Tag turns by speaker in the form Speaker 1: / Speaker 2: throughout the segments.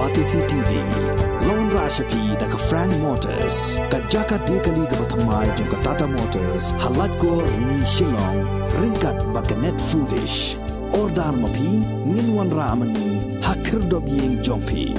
Speaker 1: Aitc TV Lone Rashapi Daka Frank Motors Kajaka Dekali Gabatamai Junka Tata Motors Halatko Ni Shillong Rinkat Bakanet Foodish Ordar Mapi Ninwan Ramani Hakirdob Ying Jompi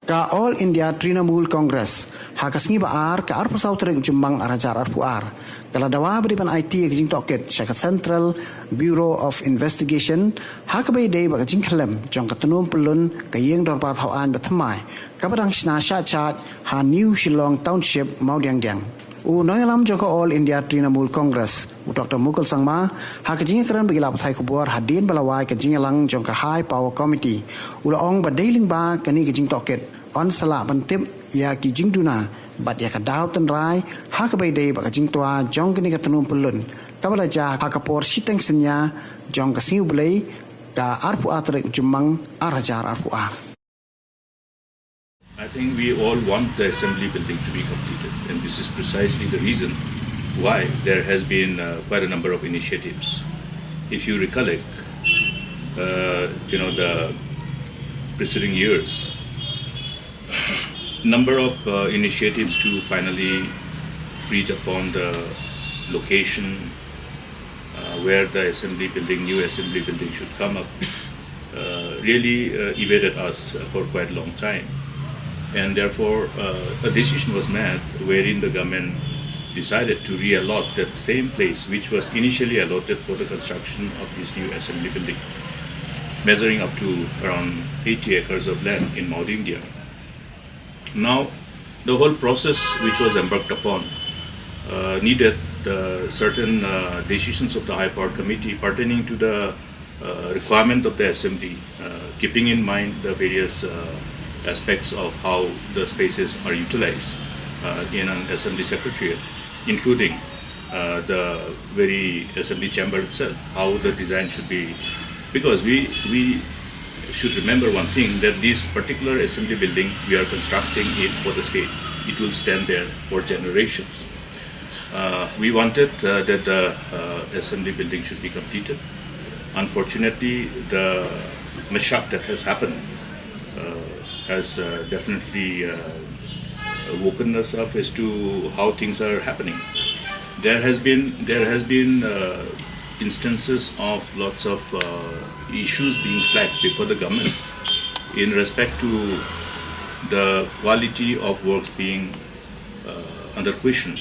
Speaker 2: Ka All India Tnum Congress Hakasngi Baar ka Arpasau Tereng Jumbang Arajar Arpuar Kala Dawa beriban Aitc jing Tohkit Syakat Central Bureau of Investigation Hakabai Day baka jing Kalem Jong ka Tnum Pyllun ka Yeng Dorpat Hauan Batamai Kapadang Shna Shat Ha New Shillong Township Maudiang Diang U Noyalam Joko All India Tnum Congress U Dr. Mukul Sangma Hakajing Keran bagi lapatai kubur Hadin Balawai ka jing lang Jong ka High Power Committee U Laong Badailing Ba Kani ka jing Tohkit On Salak Bantip Ya ki jing Duna Bat ya ka Daw Tenrai Hakabai Day baka jing Tua Jong kini ka Tnum Pyllun Kabalaja Hakapor Siteng Senya Jong ka Siu Belay Ka Arpu Atrik Jumbang Arajar Arpuar
Speaker 3: I think we all want the assembly building to be completed, and this is precisely the reason why there has been quite a number of initiatives. If you recollect, the preceding years, number of initiatives to finally reach upon the location where the new assembly building should come up, really evaded us for quite a long time. And therefore, a decision was made wherein the government decided to reallot that same place which was initially allotted for the construction of this new assembly building, measuring up to around 80 acres of land in South India. Now, the whole process which was embarked upon needed certain decisions of the High Power Committee pertaining to the requirement of the assembly, keeping in mind the various aspects of how the spaces are utilized in an assembly secretariat, including the very assembly chamber itself, how the design should be. Because we should remember one thing, that this particular assembly building we are constructing it for the state. It will stand there for generations. We wanted that the assembly building should be completed. Unfortunately, the mishap that has happened has definitely woken us up as to how things are happening. There has been instances of lots of issues being flagged before the government in respect to the quality of works being under question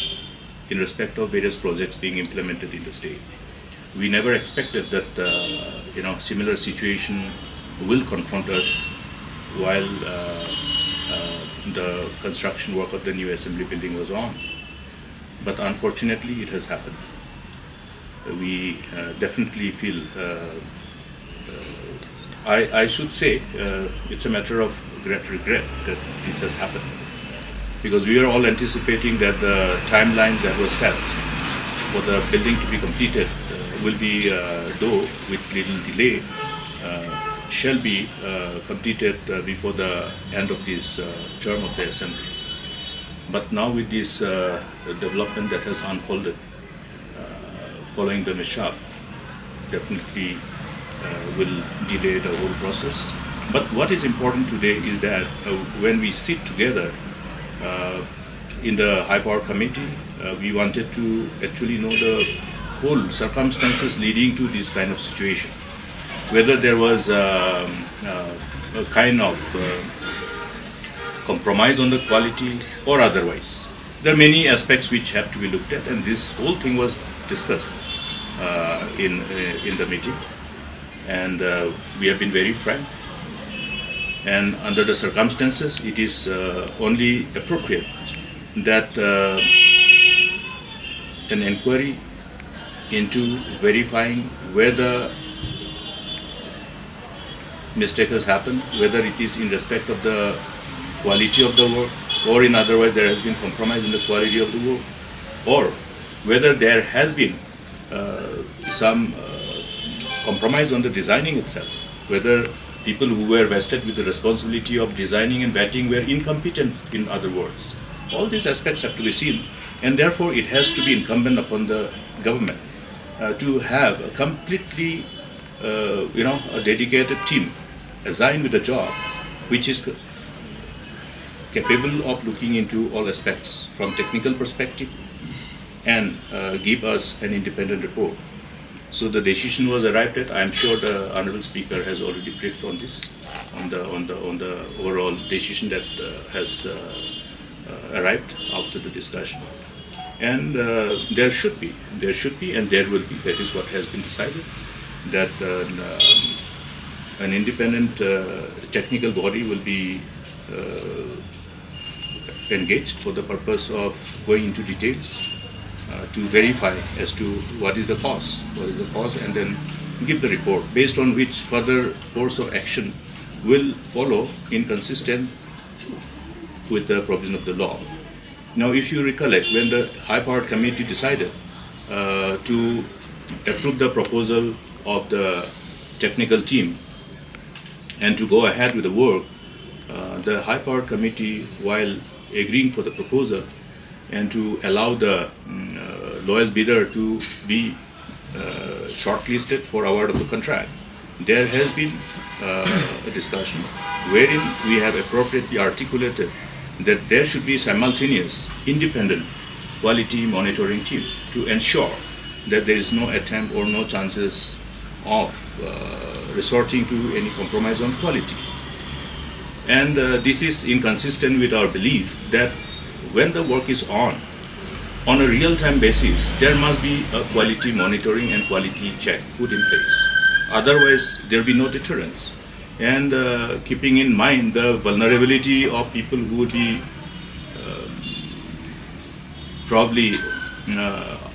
Speaker 3: in respect of various projects being implemented in the state. We never expected that similar situation will confront us while the construction work of the new assembly building was on. But unfortunately, it has happened. We definitely feel, I should say, it's a matter of great regret that this has happened. Because we are all anticipating that the timelines that were set for the building to be completed will be, though with little delay, shall be completed before the end of this term of the assembly. But now with this development that has unfolded following the mishap, definitely will delay the whole process. But what is important today is that when we sit together in the High Power Committee, we wanted to actually know the whole circumstances leading to this kind of situation. Whether there was a kind of compromise on the quality or otherwise. There are many aspects which have to be looked at, and this whole thing was discussed in the meeting, and we have been very frank. And under the circumstances, it is only appropriate that an inquiry into verifying whether mistake has happened, whether it is in respect of the quality of the work, or in other words there has been compromise in the quality of the work, or whether there has been some compromise on the designing itself, whether people who were vested with the responsibility of designing and vetting were incompetent, in other words. All these aspects have to be seen, and therefore it has to be incumbent upon the government to have a completely a dedicated team assigned with a job which is capable of looking into all aspects from technical perspective and give us an independent report. So the decision was arrived at. I am sure the Honorable Speaker has already briefed on this, on the overall decision that has arrived after the discussion. And there should be, and there will be. That is what has been decided. That an independent technical body will be engaged for the purpose of going into details to verify as to what is the cause, and then give the report, based on which further course of action will follow inconsistent with the provision of the law. Now, if you recollect, when the high-powered committee decided to approve the proposal of the technical team and to go ahead with the work, the high-powered committee, while agreeing for the proposal and to allow the lowest bidder to be shortlisted for award of the contract, there has been a discussion wherein we have appropriately articulated that there should be simultaneous independent quality monitoring team to ensure that there is no attempt or no chances of resorting to any compromise on quality. And this is inconsistent with our belief that when the work is on a real-time basis, there must be a quality monitoring and quality check put in place. Otherwise, there will be no deterrence. And keeping in mind the vulnerability of people who would be probably,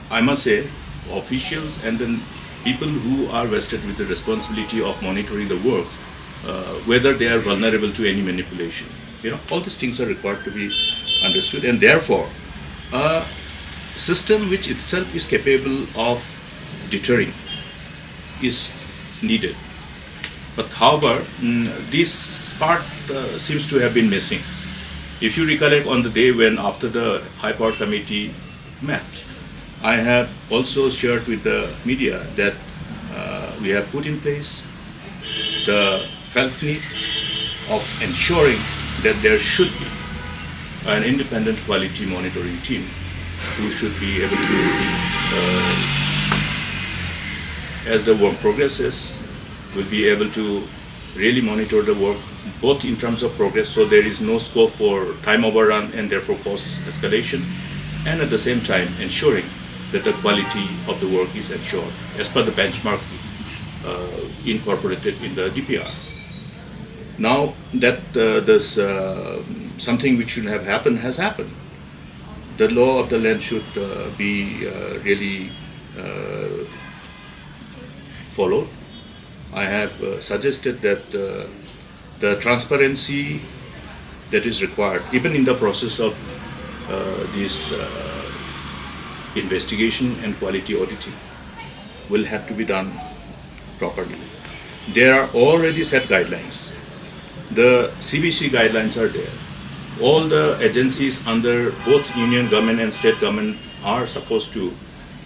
Speaker 3: I must say, officials and then people who are vested with the responsibility of monitoring the work, whether they are vulnerable to any manipulation. All these things are required to be understood, and therefore a system which itself is capable of deterring is needed. But however, this part seems to have been missing. If you recollect, on the day when after the High Power Committee met, I have also shared with the media that we have put in place the felt need of ensuring that there should be an independent quality monitoring team who should be able to, as the work progresses, will be able to really monitor the work both in terms of progress, so there is no scope for time overrun and therefore cost escalation, and at the same time ensuring that the quality of the work is ensured as per the benchmark incorporated in the DPR. Now that this something which should have happened has happened. The law of the land should be really followed. I have suggested that the transparency that is required, even in the process of this investigation and quality auditing, will have to be done properly. There are already set guidelines. The CBC guidelines are there. All the agencies under both union government and state government are supposed to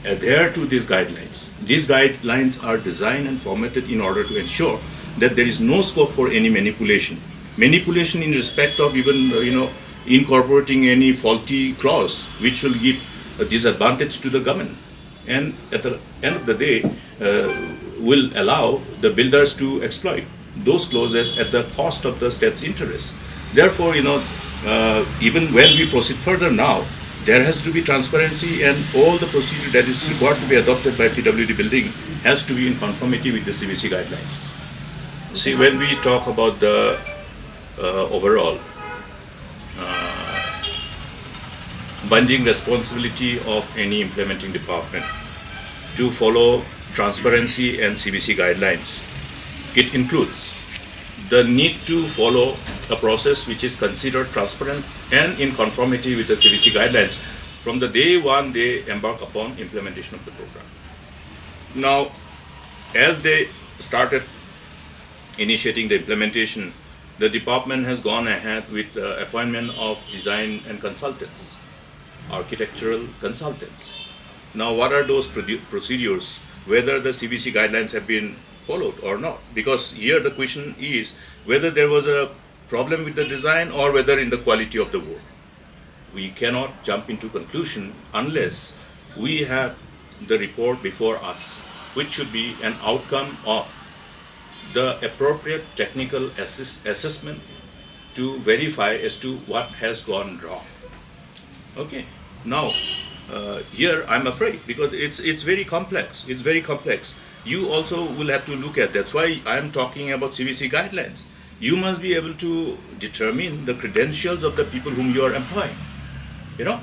Speaker 3: adhere to these guidelines. These guidelines are designed and formatted in order to ensure that there is no scope for any manipulation. Manipulation in respect of even incorporating any faulty clause which will give a disadvantage to the government, and at the end of the day will allow the builders to exploit those clauses at the cost of the state's interest. Therefore, even when we proceed further now, there has to be transparency, and all the procedure that is required to be adopted by PWD building has to be in conformity with the CBC guidelines. See, when we talk about the overall binding responsibility of any implementing department to follow transparency and CBC guidelines, it includes the need to follow a process which is considered transparent and in conformity with the CBC guidelines from the day one they embark upon implementation of the program. Now, as they started initiating the implementation, the department has gone ahead with the appointment of design and consultants, architectural consultants. Now, what are those procedures? Whether the CBC guidelines have been followed or not. Because here the question is whether there was a problem with the design or whether in the quality of the work. We cannot jump into conclusion unless we have the report before us, which should be an outcome of the appropriate technical assessment to verify as to what has gone wrong. Okay. Now, here I'm afraid because it's very complex. It's very complex. You also will have to look at. That's why I'm talking about CVC guidelines. You must be able to determine the credentials of the people whom you are employing. You know,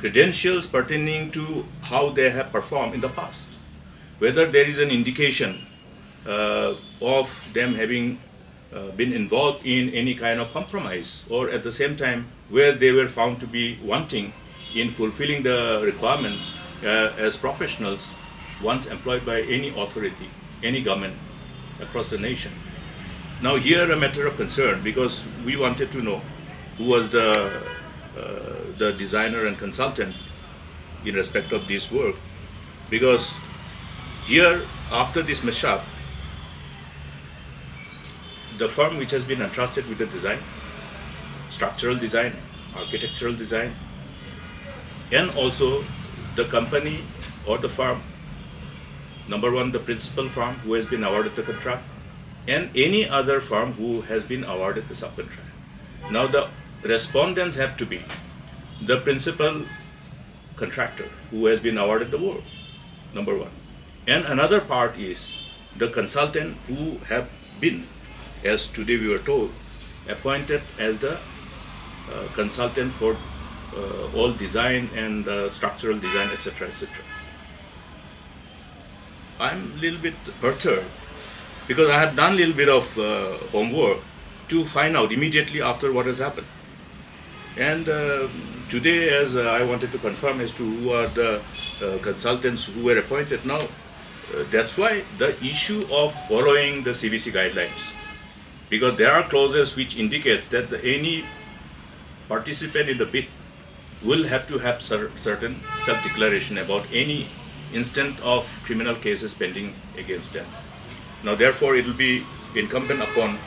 Speaker 3: credentials pertaining to how they have performed in the past. Whether there is an indication of them having been involved in any kind of compromise, or at the same time where they were found to be wanting in fulfilling the requirement as professionals once employed by any authority, any government across the nation. Now here a matter of concern, because we wanted to know who was the designer and consultant in respect of this work, because here after this mishap, the firm which has been entrusted with the design, structural design, architectural design, and also the company or the firm, number one, the principal firm who has been awarded the contract, and any other firm who has been awarded the subcontract. Now the respondents have to be the principal contractor who has been awarded the work, number one. And another part is the consultant who have been, as today we were told, appointed as the consultant for all design and structural design, etc., etc. I'm a little bit perturbed because I have done a little bit of homework to find out immediately after what has happened. And today, as I wanted to confirm as to who are the consultants who were appointed now, that's why the issue of following the CVC guidelines, because there are clauses which indicates that any participant in the bid will have to have certain self-declaration about any instant of criminal cases pending against them. Now, therefore, it will be incumbent upon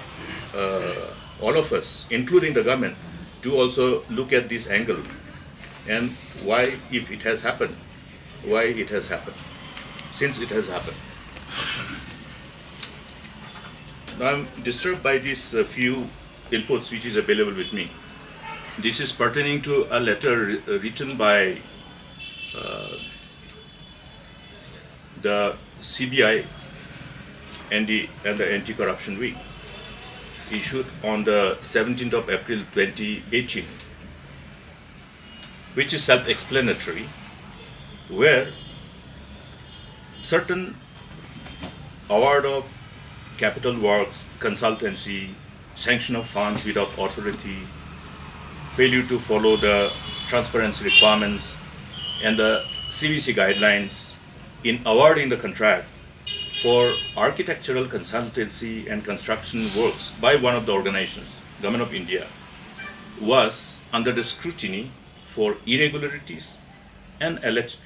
Speaker 3: all of us, including the government, to also look at this angle and why, if it has happened, why it has happened, since it has happened. Now, I'm disturbed by these few inputs which is available with me. This is pertaining to a letter written by the CBI and the Anti-Corruption Week, issued on the 17th of April 2018, which is self-explanatory, where certain award of capital works, consultancy, sanction of funds without authority, failure to follow the transparency requirements and the CVC guidelines in awarding the contract for architectural consultancy and construction works by one of the organizations, Government of India, was under the scrutiny for irregularities and alleged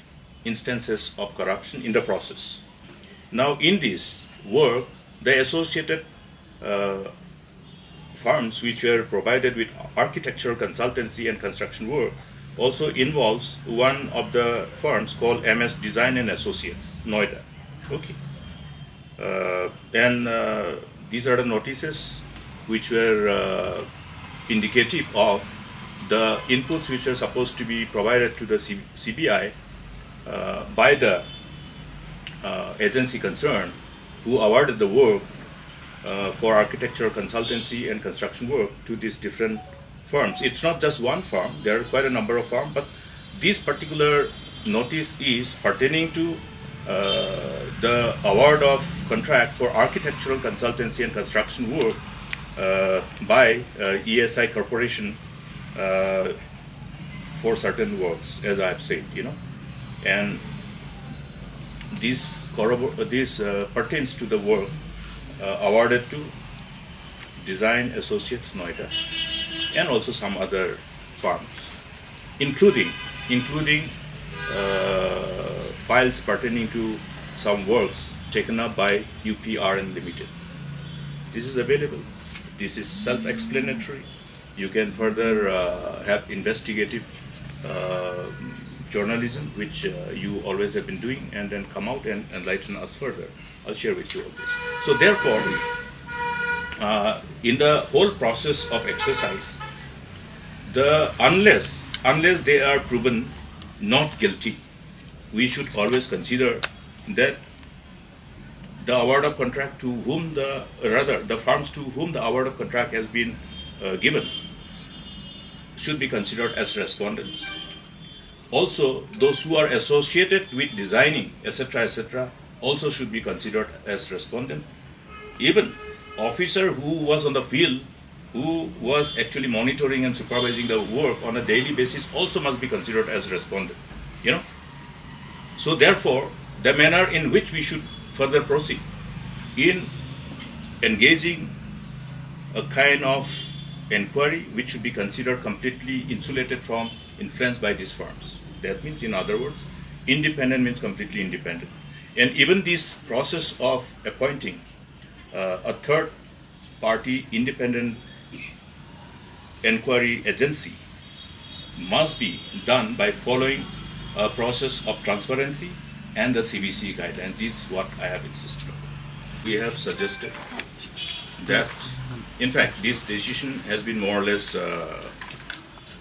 Speaker 3: instances of corruption in the process. Now, in this work, the associated firms which were provided with architectural consultancy and construction work also involves one of the firms called MS Design and Associates, Noida. Okay. And these are the notices which were indicative of the inputs which are supposed to be provided to the CBI by the agency concerned who awarded the work for architectural consultancy and construction work to these different firms. It's not just one firm, there are quite a number of firms, but this particular notice is pertaining to the award of contract for architectural consultancy and construction work by ESI Corporation for certain works, as I have said, you know, and this pertains to the work awarded to Design Associates Noida and also some other firms, including files pertaining to some works taken up by UPRN Limited. This is available. This is self-explanatory. You can further have investigative journalism, which you always have been doing, and then come out and enlighten us further. I'll share with you all this. So therefore, in the whole process of exercise, unless they are proven not guilty, we should always consider that the award of contract to whom the firms to whom the award of contract has been given should be considered as respondents. Also, those who are associated with designing, etc., also should be considered as respondent. Even officer who was on the field, who was actually monitoring and supervising the work on a daily basis, also must be considered as respondent. So therefore, the manner in which we should further proceed in engaging a kind of inquiry which should be considered completely insulated from influence by these firms. That means, in other words, independent means completely independent. And even this process of appointing a third party independent inquiry agency must be done by following a process of transparency and the CBC guideline. This is what I have insisted on. We have suggested that, in fact, this decision has been more or less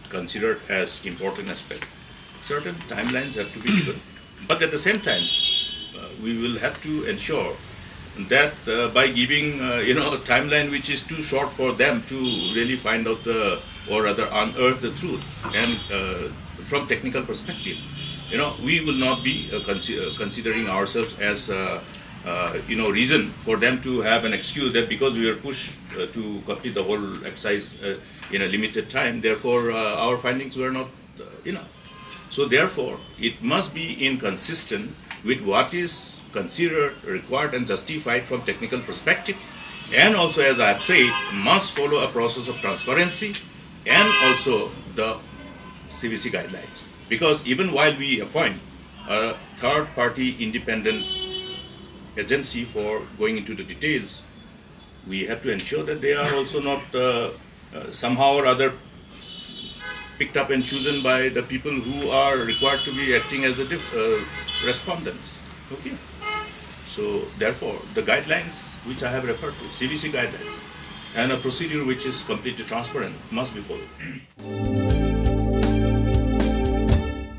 Speaker 3: considered as important aspect. Certain timelines have to be given, but at the same time, we will have to ensure that by giving a timeline which is too short for them to really find out or rather unearth the truth, and from technical perspective, we will not be considering ourselves as reason for them to have an excuse that because we were pushed to complete the whole exercise in a limited time, therefore our findings were not enough. So therefore, it must be inconsistent with what is considered, required and justified from technical perspective, and also, as I have said, must follow a process of transparency and also the CBC guidelines. Because even while we appoint a third-party independent agency for going into the details, we have to ensure that they are also not somehow or other picked up and chosen by the people who are required to be acting as the respondents. Okay. So therefore, the guidelines which I have referred to, CBC guidelines, and a procedure which is completely transparent, must be followed.